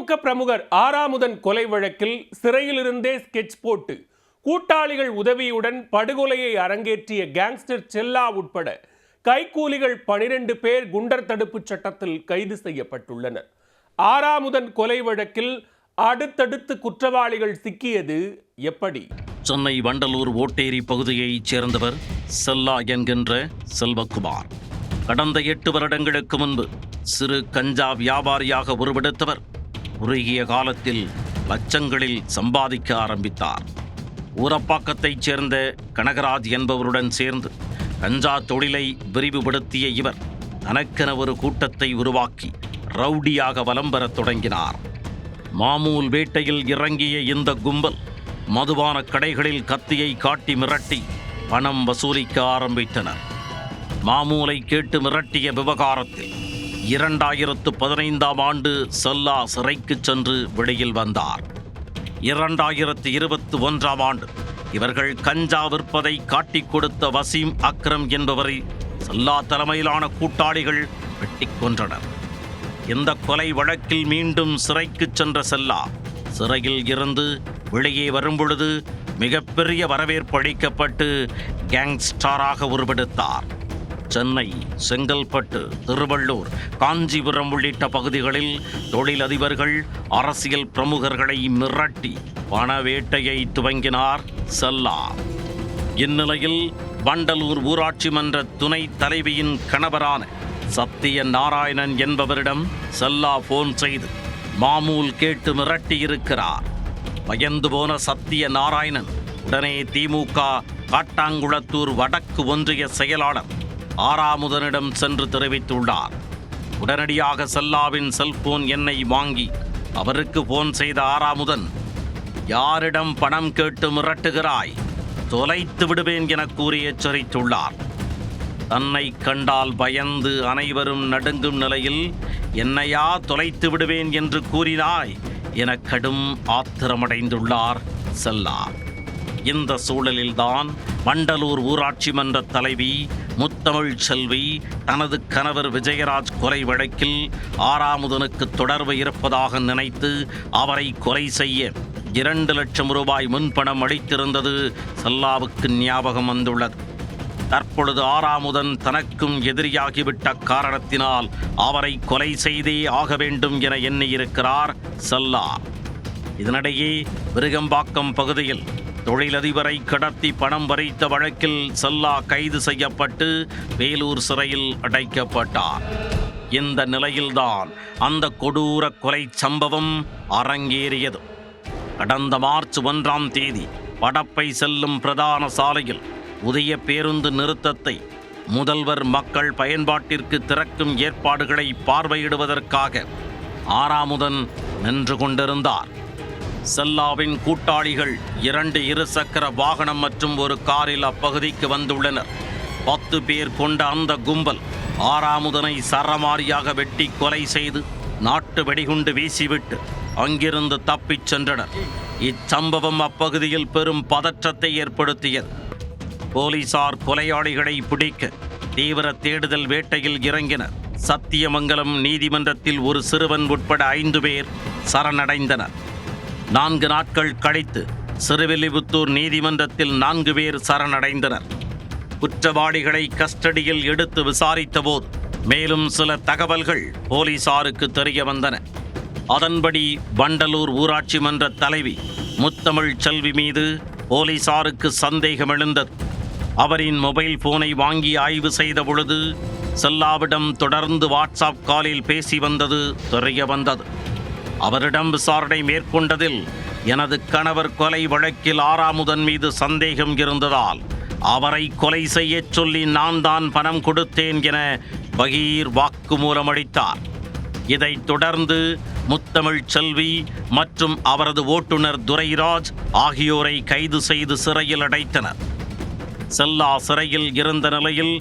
திமுக பிரமுகர் ஆராமுதன் கொலை வழக்கில் சிறையிலிருந்தே ஸ்கெட்ச் போட்டு கூட்டாளிகள் உதவியுடன் படுகொலையை அரங்கேற்றிய கேங்ஸ்டர் செல்லா உட்பட கைக்கூலிகள் 12 பேர் குண்டர் தடுப்பு சட்டத்தில் கைது செய்யப்பட்டுள்ளனர். ஆராமுதன் கொலை வழக்கில் அடுத்தடுத்து குற்றவாளிகள் சிக்கியது எப்படி? சென்னை வண்டலூர் ஓட்டேரி பகுதியைச் சேர்ந்தவர் செல்லா என்கின்ற செல்வகுமார். கடந்த 8 வருடங்களுக்கு முன்பு சிறு கஞ்சா வியாபாரியாக உருவெடுத்தவர் குறுகிய காலத்தில் லட்சங்களில் சம்பாதிக்க ஆரம்பித்தார். ஊரப்பாக்கத்தைச் சேர்ந்த கனகராஜ் என்பவருடன் சேர்ந்து கஞ்சா தொழிலை விரிவுபடுத்திய இவர் தனக்கென ஒரு கூட்டத்தை உருவாக்கி ரவுடியாக வலம் பெறத் தொடங்கினார். மாமூல் வேட்டையில் இறங்கிய இந்த கும்பல் மதுபான கடைகளில் கத்தியை காட்டி மிரட்டி பணம் வசூலிக்க ஆரம்பித்தனர். மாமூலை கேட்டு மிரட்டிய விவகாரத்தில் 2015ஆம் ஆண்டு செல்லா சிறைக்கு சென்று வெளியில் வந்தார். 2021ஆம் ஆண்டு இவர்கள் கஞ்சா விற்பதை காட்டிக் கொடுத்த வசீம் அக்ரம் என்பவரை செல்லா தலைமையிலான கூட்டாளிகள் வெட்டிக் கொன்றனர். இந்த கொலை வழக்கில் மீண்டும் சிறைக்கு சென்ற செல்லா சிறையில் இருந்து வெளியே வரும்பொழுது மிகப்பெரிய வரவேற்பு அளிக்கப்பட்டு கேங்ஸ்டராக உருவெடுத்தார். சென்னை, செங்கல்பட்டு, திருவள்ளூர், காஞ்சிபுரம் உள்ளிட்ட பகுதிகளில் தொழிலதிபர்கள், அரசியல் பிரமுகர்களை மிரட்டி பணவேட்டையை துவங்கினார் செல்லா. இந்நிலையில் வண்டலூர் ஊராட்சி மன்ற துணை தலைவியின் கணவரான சத்திய நாராயணன் என்பவரிடம் செல்லா போன் செய்து மாமூல் கேட்டு மிரட்டியிருக்கிறார். பயந்து போன சத்திய நாராயணன் உடனே திமுக காட்டாங்குளத்தூர் வடக்கு ஒன்றிய செயலாளர் ஆராமுதனிடம் சென்று தெரிவித்துள்ளார். உடனடியாக செல்லாவின் செல்போன் எண்ணை வாங்கி அவருக்கு போன் செய்த ஆராமுதன், யாரிடம் பணம் கேட்டு மிரட்டுகிறாய், தொலைத்து விடுவேன் என கூறி எச்சரித்துள்ளார். தன்னை கண்டால் பயந்து அனைவரும் நடுங்கும் நிலையில் என்னையா தொலைத்து விடுவேன் என்று கூறினாய் என கடும் ஆத்திரமடைந்துள்ளார் செல்லா. இந்த சூழலில்தான் வண்டலூர் ஊராட்சி மன்ற தலைவி முத்தமிழ் செல்வி தனது கணவர் விஜயராஜ் கொலை வழக்கில் ஆராமுதனுக்கு தொடர்பு இருப்பதாக நினைத்து அவரை கொலை செய்ய 2 லட்சம் ரூபாய் முன்பணம் அளித்திருந்தது செல்லாவுக்கு ஞாபகம் வந்துள்ளது. தற்பொழுது ஆராமுதன் தனக்கும் எதிரியாகிவிட்ட காரணத்தினால் அவரை கொலை செய்தே ஆக வேண்டும் என எண்ணியிருக்கிறார் செல்லா. இதனிடையே விருகம்பாக்கம் பகுதியில் தொழிலதிபரை கடத்தி பணம் பறித்த வழக்கில் செல்லா கைது செய்யப்பட்டு வேலூர் சிறையில் அடைக்கப்பட்டார். இந்த நிலையில்தான் அந்த கொடூர கொலை சம்பவம் அரங்கேறியது. கடந்த மார்ச் 1ஆம் தேதி படப்பை செல்லும் பிரதான சாலையில் புதிய பேருந்து நிறுத்தத்தை முதல்வர் மக்கள் பயன்பாட்டிற்கு திறக்கும் ஏற்பாடுகளை பார்வையிடுவதற்காக ஆராமுதன் நின்று கொண்டிருந்தார். செல்லாவின் கூட்டாளிகள் 2 இருசக்கர வாகனம் மற்றும் ஒரு காரில் அப்பகுதிக்கு வந்துள்ளனர். 10 பேர் கொண்ட அந்த கும்பல் ஆராமுதனை சரமாரியாக வெட்டி கொலை செய்து நாட்டு வெடிகுண்டு வீசிவிட்டு அங்கிருந்து தப்பிச் சென்றனர். இச்சம்பவம் அப்பகுதியில் பெரும் பதற்றத்தை ஏற்படுத்தியது. போலீசார் கொலையாளிகளை பிடிக்க தீவிர தேடுதல் வேட்டையில் இறங்கினர். சத்தியமங்கலம் நீதிமன்றத்தில் ஒரு சிறுவன் உட்பட 5 பேர் சரணடைந்தனர். 4 நாட்கள் கழித்து சிறுவில்லிபுத்தூர் நீதிமன்றத்தில் 4 பேர் சரணடைந்தனர். குற்றவாளிகளை கஸ்டடியில் எடுத்து விசாரித்த போது மேலும் சில தகவல்கள் போலீசாருக்கு தெரிய வந்தன. அதன்படி வண்டலூர் ஊராட்சி மன்ற தலைவி முத்தமிழ் செல்வி மீது போலீசாருக்கு சந்தேகம் எழுந்தது. அவரின் மொபைல் போனை வாங்கி ஆய்வு செய்த பொழுது செல்லாவிடம் தொடர்ந்து வாட்ஸ்அப் காலில் பேசி வந்தது தெரிய வந்தது. அவரிடம் விசாரணை மேற்கொண்டதில் எனது கணவர் கொலை வழக்கில் ஆராமுதன் மீது சந்தேகம் இருந்ததால் அவரை கொலை செய்யச் சொல்லி நான் தான் பணம் கொடுத்தேன் என பகீர் வாக்குமூலம் அளித்தார். இதைத் தொடர்ந்து முத்தமிழ் செல்வி மற்றும் அவரது ஓட்டுநர் துரைராஜ் ஆகியோரை கைது செய்து சிறையில் அடைத்தனர். செல்லா சிறையில் இருந்த நிலையில்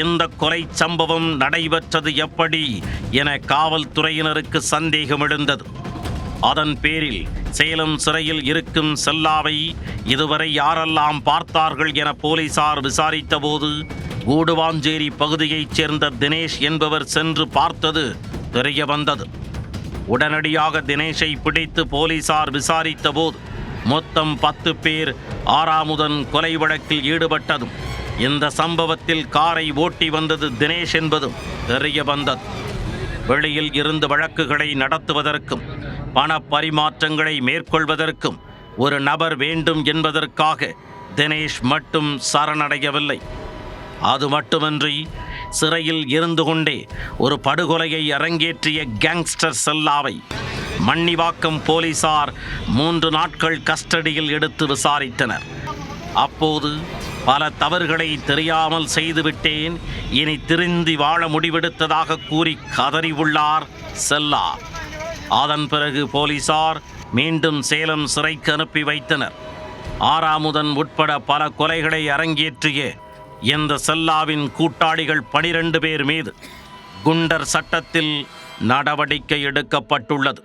இந்த கொலை சம்பவம் நடைபெற்றது எப்படி என காவல்துறையினருக்கு சந்தேகம் எழுந்தது. அதன் பேரில் சேலம் சிறையில் இருக்கும் செல்லாவை இதுவரை யாரெல்லாம் பார்த்தார்கள் என போலீசார் விசாரித்த போது கூடுவாஞ்சேரி பகுதியைச் சேர்ந்த தினேஷ் என்பவர் சென்று பார்த்தது தெரிய வந்தது. உடனடியாக தினேஷை பிடித்து போலீசார் விசாரித்த போது மொத்தம் 10 பேர் ஆறாமுதன் கொலை வழக்கில் ஈடுபட்டதும் இந்த சம்பவத்தில் காரை ஓட்டி வந்தது தினேஷ் என்பதும் தெரிய வந்தது. வெளியில் இருந்து வழக்குகளை நடத்துவதற்கும் பண பரிமாற்றங்களை மேற்கொள்வதற்கும் ஒரு நபர் வேண்டும் என்பதற்காக தினேஷ் மட்டும் சரணடையவில்லை. அது மட்டுமின்றி சிறையில் இருந்து கொண்டே ஒரு படுகொலையை அரங்கேற்றிய கேங்ஸ்டர் செல்லாவை மன்னிவாக்கம் போலீசார் 3 நாட்கள் கஸ்டடியில் எடுத்து விசாரித்தனர். அப்போது பல தவறுகளை தெரியாமல் செய்துவிட்டேன், இனி திருந்தி வாழ முடிவெடுத்ததாக கூறி கதறி உள்ளார் செல்லா. அதன் பிறகு போலீசார் மீண்டும் சேலம் சிறைக்கு அனுப்பி வைத்தனர். ஆறாமுதன் உட்பட பல கொலைகளை அரங்கேற்றிய இந்த செல்லாவின் கூட்டாளிகள் 12 பேர் மீது குண்டர் சட்டத்தில் நடவடிக்கை எடுக்கப்பட்டுள்ளது.